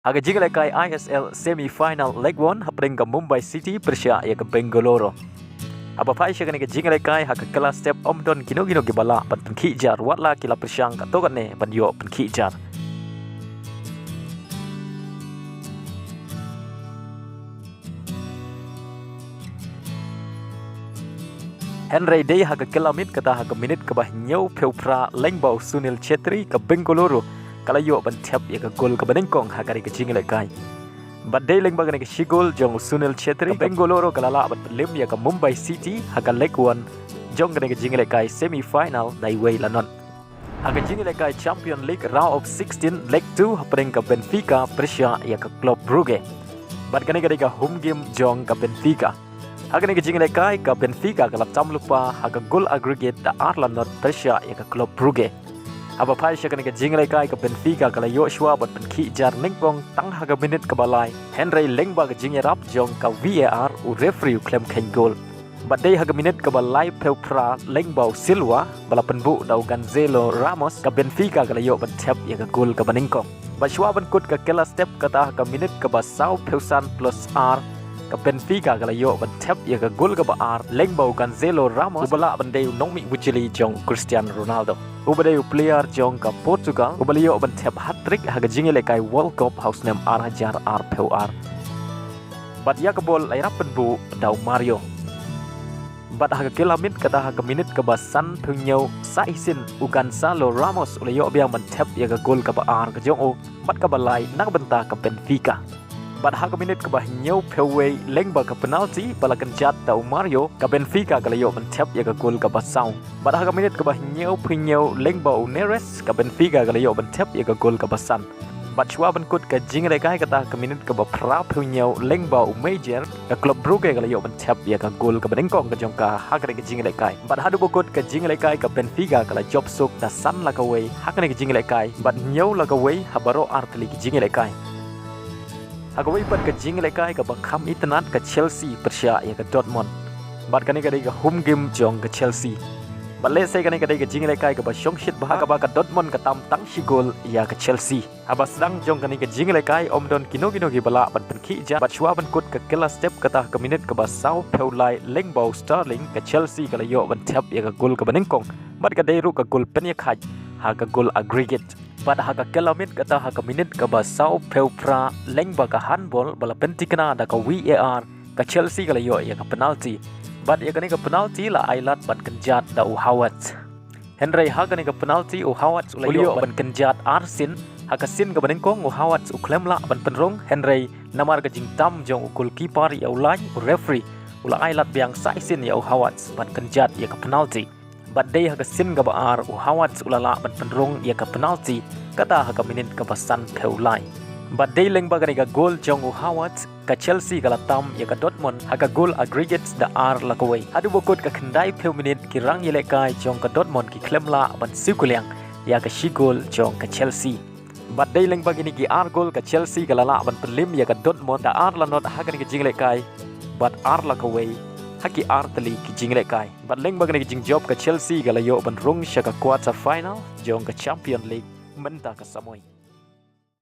Aga jinglekai ISL semi-final leg 1 hapring ke Mumbai City Persia ya ke Bengaluru. Aba pai syakani ke jinglekai hak kelas step omdon kino-kino ke bala pan penkijar watla kila Persiang ka togane pan yo penkijar. Henry Day hak kilamit kata hak minit ke bah nyau peupra lengbau Sunil Chetri ke Bengaluru. Kalau yo bentiap ya ke gol ke Benengkong hakari ke jinglekai. Badai leng bagane ke shigol jong Sunil Chetri Bengaluru kalala bat lim ya ke Mumbai City haka leg 1 jong ke jinglekai semi-final dai way lanon. Haka jinglekai Champion League round of 16 leg 2 hapring ke Benfica Persia ya ke Club Brugge. Bad kene ke home game jong ke Benfica. Haka ke jinglekai ke Benfica kalap tam lupa haka gol aggregate da Arlanot Persia ya ke Club Brugge. Aba pai syakani ke jinglekai ke Benfica kala Joshua bat penkijar ningpong tang haga minit ke balai Henry lengba ke jingerap jong ka VAR u referee klem ken gol. Badai haga minit ke balai peupra lengbau Silva bala penbu dau Gonzalo Ramos ke Benfica kala yo bentep ya ke gol ke Beningkong. Bashwa benkut ke kela step kata haga minit ke basau peusan plus R ke Benfica kala yo bentep ya ke gol ke R lengbau Gonzalo Ramos ubala bandai Nongmih Bujli jong Cristiano Ronaldo. Ubadayu player jong ka Portugal ubaliyo bentep hat-trick haga jinglekai World Cup house name R PUR. Bat ya ke bol airap penbu dau Mario. Bat haga kilamit kata haga minit ke basan punyau saisin Gonzalo Ramos uliyo biang bentep ya ke gol ke R ke jong o bat ke balai nak bentah ke Benfica. Bat haga minit ke bah nyau peway lengba ke penalti bala kenjat dau Mario ke Benfica kala yo bentep ya ke gol ke basau. Bat haga minit ke bah nyau punyau lengba Neres ke Benfica kala yo bentep ya ke gol ke basan. Bat chua benkut ke jinglekai kata ke minit ke bah pra punyau lengba Major ke Club Brugge kala yo bentep ya ke gol ke Benengkong ke jong ka haga ke jinglekai. Bat hadu bukut ke jinglekai ke Benfica kala job suk da san la ke way haga ke jinglekai bat nyau la ke way habaro artli ke jinglekai. Agawai bat ke jinglekai ke bakam itnat ke Chelsea Persia ya ke Dortmund. Bat kani ke home game jong ke Chelsea. Bat le sai kani ke jinglekai ke basong shit bah ke Dortmund ke tam tang shigol ya ke Chelsea. Aba sedang jong kani ke jinglekai omdon kino-kino gi bala bat penki ja bat shua benkut ke kela step kata ke minit ke basau peulai lengbau Sterling ke Chelsea kala yo bentep ya ke gol ke Benengkong. Bat ke dairu ke gol penyakhaj ha ke gol aggregate. Pada haka kilamit kata haka minit ke basau peupra lengba ke handball bala penti kena ada ke VAR ke Chelsea kala yo ya ke penalti. Bat ya kani ke penalti la ailat bat kenjat da uhawat. Henry haka ni ke penalti uhawat ulio ban kenjat Arsin haka sin ke Benengkong uhawat uklem la ban penrong Henry namar ke jingtam jong ukul keeper ya ulai referee ula ailat biang saisin ya uhawat bat kenjat ya ke penalti. Badai haka sin ke baar uhawat ulala ban penrong ya ke penalti kata haka minit ke basan peulai. Badai leng bagani ke gol jong uhawat ke Chelsea kala tam ya ke Dortmund haka gol aggregate da R lakaway. Hadu bokut ke kendai peu minit ki rang yelekai jong ke Dortmund ki klemla ban sikuliang ya ke shigol jong ke Chelsea. Badai leng bagani ki R gol ke Chelsea kala la ban pelim ya ke Dortmund da R lanot haka ni ke jinglekai bat R lakaway. Haki artli ki jinglekai. Bat leng bagani ki jingjob ke Chelsea kala yo ban Rung syaka Quater-Final jong ke Champion League menta ke Samoy.